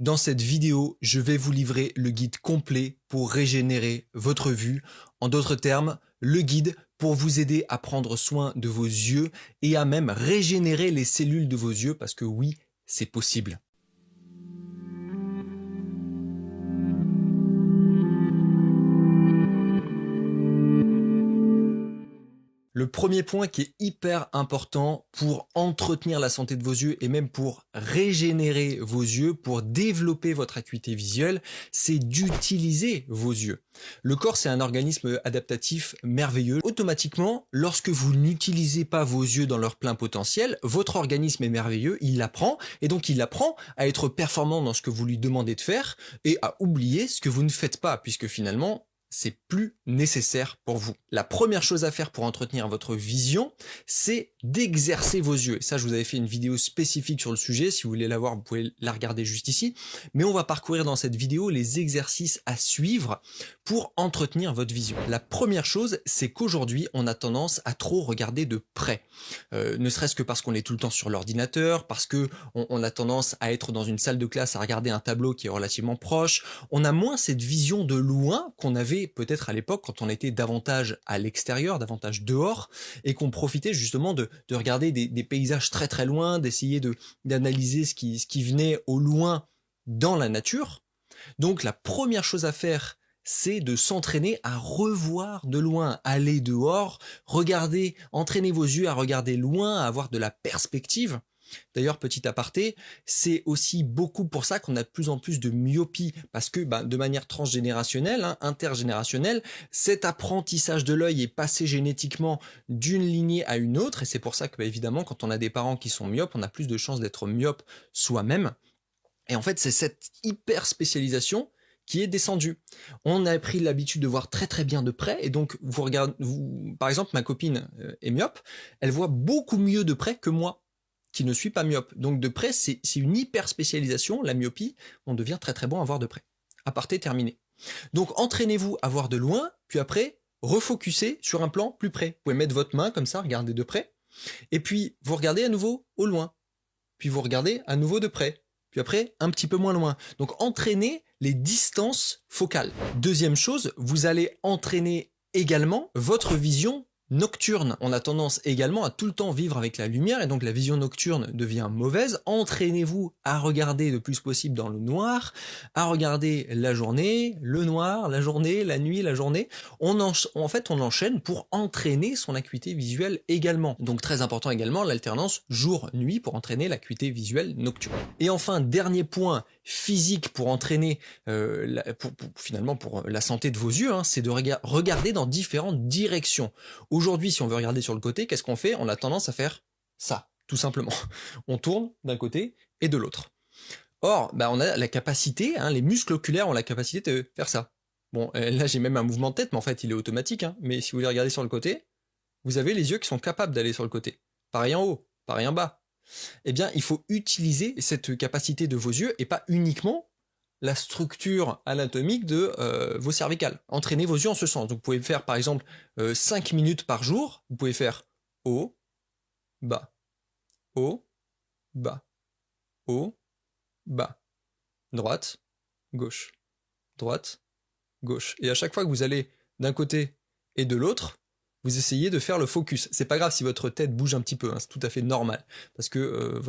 Dans cette vidéo, je vais vous livrer le guide complet pour régénérer votre vue. En d'autres termes, le guide pour vous aider à prendre soin de vos yeux et à même régénérer les cellules de vos yeux parce que oui, c'est possible. Le premier point qui est hyper important pour entretenir la santé de vos yeux et même pour régénérer vos yeux, pour développer votre acuité visuelle, c'est d'utiliser vos yeux. Le corps, c'est un organisme adaptatif merveilleux. Automatiquement, lorsque vous n'utilisez pas vos yeux dans leur plein potentiel, votre organisme est merveilleux, il apprend et donc il apprend à être performant dans ce que vous lui demandez de faire et à oublier ce que vous ne faites pas puisque finalement, c'est plus nécessaire pour vous. La première chose à faire pour entretenir votre vision, c'est d'exercer vos yeux. Et ça, je vous avais fait une vidéo spécifique sur le sujet. Si vous voulez la voir, vous pouvez la regarder juste ici. Mais on va parcourir dans cette vidéo les exercices à suivre pour entretenir votre vision. La première chose, c'est qu'aujourd'hui, on a tendance à trop regarder de près. Ne serait-ce que parce qu'on est tout le temps sur l'ordinateur, parce que on a tendance à être dans une salle de classe à regarder un tableau qui est relativement proche. On a moins cette vision de loin qu'on avait peut-être à l'époque quand on était davantage à l'extérieur, davantage dehors, et qu'on profitait justement de regarder des paysages très très loin, d'essayer d'analyser ce qui venait au loin dans la nature. Donc la première chose à faire, c'est de s'entraîner à revoir de loin, aller dehors, regarder, entraîner vos yeux à regarder loin, à avoir de la perspective. D'ailleurs, petit aparté, c'est aussi beaucoup pour ça qu'on a de plus en plus de myopie, parce que de manière transgénérationnelle, intergénérationnelle, cet apprentissage de l'œil est passé génétiquement d'une lignée à une autre, et c'est pour ça que évidemment, quand on a des parents qui sont myopes, on a plus de chances d'être myope soi-même. Et en fait, c'est cette hyper spécialisation qui est descendue. On a pris l'habitude de voir très très bien de près, et donc vous regardez, par exemple, ma copine est myope, elle voit beaucoup mieux de près que moi, qui ne suis pas myope. Donc de près, c'est une hyper spécialisation, la myopie, on devient très très bon à voir de près. Aparté terminé. Donc entraînez-vous à voir de loin, puis après, refocussez sur un plan plus près. Vous pouvez mettre votre main comme ça, regardez de près, et puis vous regardez à nouveau au loin, puis vous regardez à nouveau de près, puis après un petit peu moins loin. Donc entraînez les distances focales. Deuxième chose, vous allez entraîner également votre vision nocturne. On a tendance également à tout le temps vivre avec la lumière et donc la vision nocturne devient mauvaise. Entraînez-vous à regarder le plus possible dans le noir, à regarder la journée, le noir, la journée, la nuit, la journée. En fait, on enchaîne pour entraîner son acuité visuelle également. Donc très important également l'alternance jour-nuit pour entraîner l'acuité visuelle nocturne. Et enfin, dernier point physique pour entraîner finalement pour la santé de vos yeux, c'est de regarder dans différentes directions. Aujourd'hui, si on veut regarder sur le côté, qu'est-ce qu'on fait? On a tendance à faire ça, tout simplement. On tourne d'un côté et de l'autre. Or, on a la capacité, les muscles oculaires ont la capacité de faire ça. Bon, là j'ai même un mouvement de tête, mais en fait il est automatique. Mais si vous voulez regarder sur le côté, vous avez les yeux qui sont capables d'aller sur le côté. Pareil en haut, pareil en bas. Eh bien, il faut utiliser cette capacité de vos yeux et pas uniquement la structure anatomique de vos cervicales. Entraînez vos yeux en ce sens. Donc vous pouvez faire par exemple 5 minutes par jour, vous pouvez faire haut, bas, haut, bas, haut, bas, droite, gauche, droite, gauche. Et à chaque fois que vous allez d'un côté et de l'autre, vous essayez de faire le focus. C'est pas grave si votre tête bouge un petit peu, c'est tout à fait normal, parce que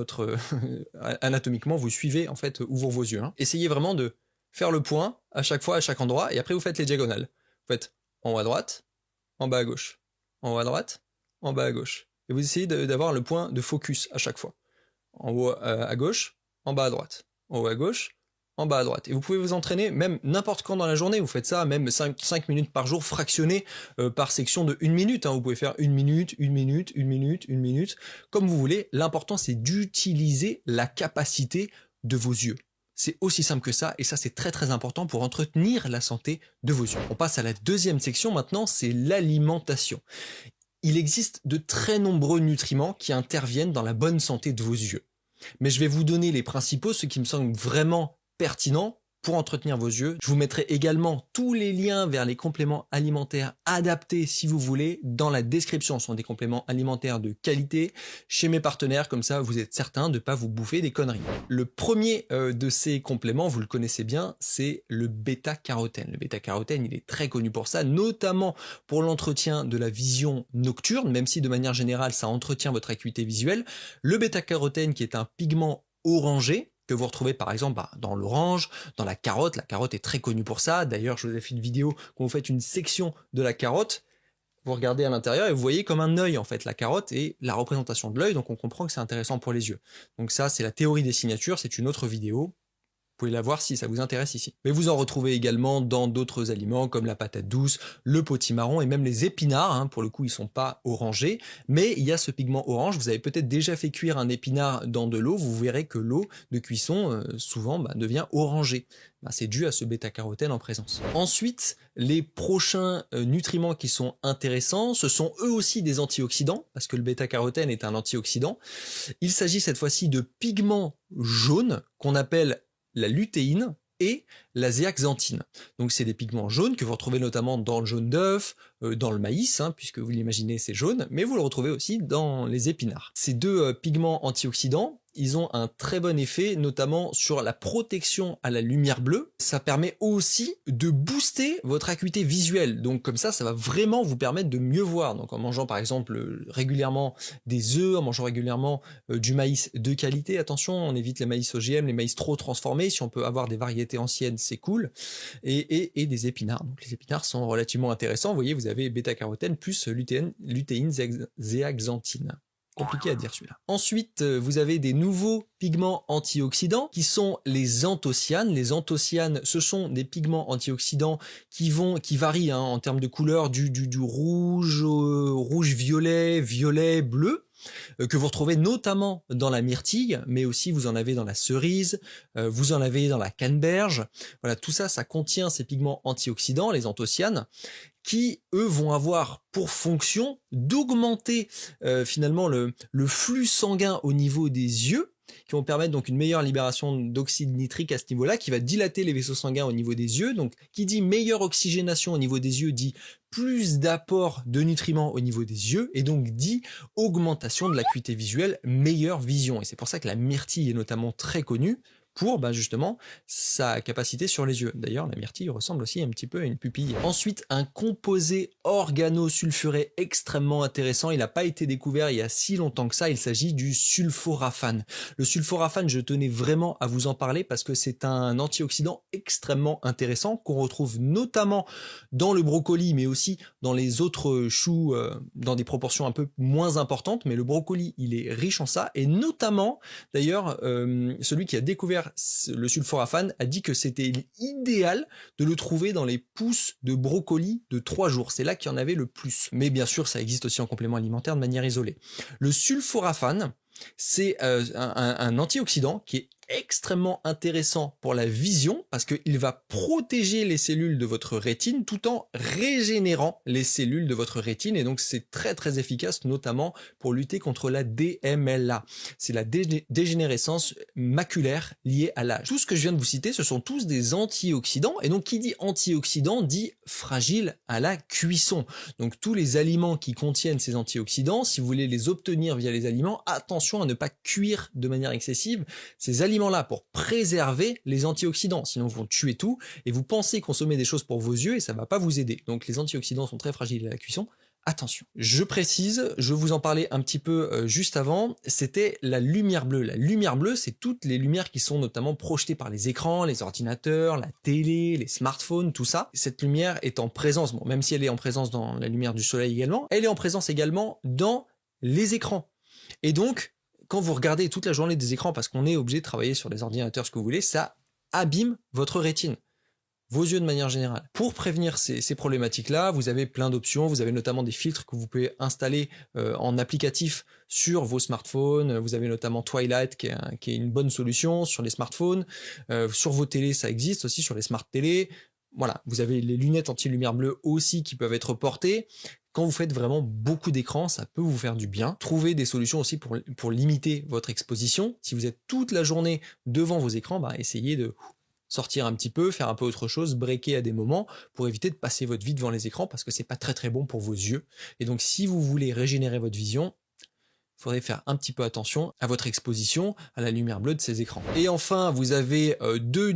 anatomiquement, vous suivez en fait où vont vos yeux. Essayez vraiment de faire le point à chaque fois, à chaque endroit, et après vous faites les diagonales. Vous faites en haut à droite, en bas à gauche, en haut à droite, en bas à gauche. Et vous essayez d'avoir le point de focus à chaque fois. En haut à gauche, en bas à droite, en haut à gauche, en bas à droite. Et vous pouvez vous entraîner même n'importe quand dans la journée, vous faites ça même 5 minutes par jour, fractionné par section de 1 minute. Vous pouvez faire 1 minute, 1 minute, 1 minute, 1 minute, comme vous voulez. L'important c'est d'utiliser la capacité de vos yeux. C'est aussi simple que ça, et ça c'est très très important pour entretenir la santé de vos yeux. On passe à la deuxième section maintenant, c'est l'alimentation. Il existe de très nombreux nutriments qui interviennent dans la bonne santé de vos yeux. Mais je vais vous donner les principaux, ceux qui me semblent vraiment pertinents pour entretenir vos yeux. Je vous mettrai également tous les liens vers les compléments alimentaires adaptés si vous voulez dans la description. Ce sont des compléments alimentaires de qualité chez mes partenaires, comme ça vous êtes certain de ne pas vous bouffer des conneries. Le premier de ces compléments, vous le connaissez bien, c'est le bêta-carotène. Le bêta-carotène, il est très connu pour ça, notamment pour l'entretien de la vision nocturne, même si de manière générale ça entretient votre acuité visuelle. Le bêta-carotène qui est un pigment orangé, que vous retrouvez par exemple dans l'orange, dans la carotte. La carotte est très connue pour ça. D'ailleurs, je vous ai fait une vidéo quand vous faites une section de la carotte. Vous regardez à l'intérieur et vous voyez comme un œil en fait la carotte et la représentation de l'œil. Donc on comprend que c'est intéressant pour les yeux. Donc ça, c'est la théorie des signatures. C'est une autre vidéo. Vous pouvez la voir si ça vous intéresse ici. Mais vous en retrouvez également dans d'autres aliments comme la patate douce, le potimarron et même les épinards. Pour le coup, ils sont pas orangés, mais il y a ce pigment orange. Vous avez peut-être déjà fait cuire un épinard dans de l'eau. Vous verrez que l'eau de cuisson souvent devient orangée. C'est dû à ce bêta-carotène en présence. Ensuite, les prochains nutriments qui sont intéressants, ce sont eux aussi des antioxydants, parce que le bêta-carotène est un antioxydant. Il s'agit cette fois-ci de pigments jaunes qu'on appelle la lutéine et la zéaxanthine. Donc c'est des pigments jaunes que vous retrouvez notamment dans le jaune d'œuf, dans le maïs, puisque vous l'imaginez c'est jaune, mais vous le retrouvez aussi dans les épinards. Ces deux pigments antioxydants, ils ont un très bon effet, notamment sur la protection à la lumière bleue. Ça permet aussi de booster votre acuité visuelle. Donc comme ça va vraiment vous permettre de mieux voir. Donc en mangeant par exemple régulièrement des œufs, en mangeant régulièrement du maïs de qualité. Attention, on évite les maïs OGM, les maïs trop transformés. Si on peut avoir des variétés anciennes, c'est cool. Et des épinards. Donc les épinards sont relativement intéressants. Vous voyez, vous avez bêta-carotène plus lutéine, zéaxanthine. Compliqué à dire celui-là. Ensuite, vous avez des nouveaux pigments antioxydants qui sont les anthocyanes. Les anthocyanes, ce sont des pigments antioxydants qui varient en termes de couleur du rouge, rouge-violet, violet, bleu, que vous retrouvez notamment dans la myrtille, mais aussi vous en avez dans la cerise, vous en avez dans la canneberge. Voilà, tout ça, ça contient ces pigments antioxydants, les anthocyanes, qui, eux, vont avoir pour fonction d'augmenter finalement le flux sanguin au niveau des yeux, qui vont permettre donc une meilleure libération d'oxyde nitrique à ce niveau-là, qui va dilater les vaisseaux sanguins au niveau des yeux. Donc, qui dit meilleure oxygénation au niveau des yeux, dit plus d'apport de nutriments au niveau des yeux, et donc dit augmentation de l'acuité visuelle, meilleure vision. Et c'est pour ça que la myrtille est notamment très connue, pour justement sa capacité sur les yeux. D'ailleurs, la myrtille ressemble aussi un petit peu à une pupille. Ensuite, un composé organosulfuré extrêmement intéressant. Il n'a pas été découvert il y a si longtemps que ça. Il s'agit du sulforaphane. Le sulforaphane, je tenais vraiment à vous en parler parce que c'est un antioxydant extrêmement intéressant qu'on retrouve notamment dans le brocoli, mais aussi dans les autres choux dans des proportions un peu moins importantes. Mais le brocoli, il est riche en ça. Et notamment, d'ailleurs, celui qui a découvert le sulforaphane a dit que c'était idéal de le trouver dans les pousses de brocoli de 3 jours. C'est là qu'il y en avait le plus. Mais bien sûr, ça existe aussi en complément alimentaire de manière isolée. Le sulforaphane, c'est un antioxydant qui est extrêmement intéressant pour la vision parce qu'il va protéger les cellules de votre rétine tout en régénérant les cellules de votre rétine, et donc c'est très très efficace notamment pour lutter contre la DMLA. C'est la dégénérescence maculaire liée à l'âge. Tout ce que je viens de vous citer, ce sont tous des antioxydants, et donc qui dit antioxydant dit fragile à la cuisson. Donc tous les aliments qui contiennent ces antioxydants, si vous voulez les obtenir via les aliments, attention à ne pas cuire de manière excessive ces aliments-là pour préserver les antioxydants, sinon ils vont tuer tout, et vous pensez consommer des choses pour vos yeux et ça va pas vous aider. Donc les antioxydants sont très fragiles à la cuisson, attention. Je précise, je vous en parlais un petit peu juste avant, c'était la lumière bleue. La lumière bleue, c'est toutes les lumières qui sont notamment projetées par les écrans, les ordinateurs, la télé, les smartphones, tout ça. Cette lumière est en présence, bon, même si elle est en présence dans la lumière du soleil également, elle est en présence également dans les écrans. Et donc, quand vous regardez toute la journée des écrans, parce qu'on est obligé de travailler sur des ordinateurs, ce que vous voulez, ça abîme votre rétine, vos yeux de manière générale. Pour prévenir ces problématiques-là, vous avez plein d'options. Vous avez notamment des filtres que vous pouvez installer en applicatif sur vos smartphones. Vous avez notamment Twilight qui est une bonne solution sur les smartphones. Sur vos télés, ça existe aussi, sur les smart télé. Voilà, vous avez les lunettes anti-lumière bleue aussi qui peuvent être portées. Quand vous faites vraiment beaucoup d'écran, ça peut vous faire du bien. Trouvez des solutions aussi pour limiter votre exposition. Si vous êtes toute la journée devant vos écrans, essayez de sortir un petit peu, faire un peu autre chose, breaker à des moments pour éviter de passer votre vie devant les écrans parce que c'est pas très très bon pour vos yeux. Et donc si vous voulez régénérer votre vision, il faudrait faire un petit peu attention à votre exposition à la lumière bleue de ces écrans. Et enfin, vous avez deux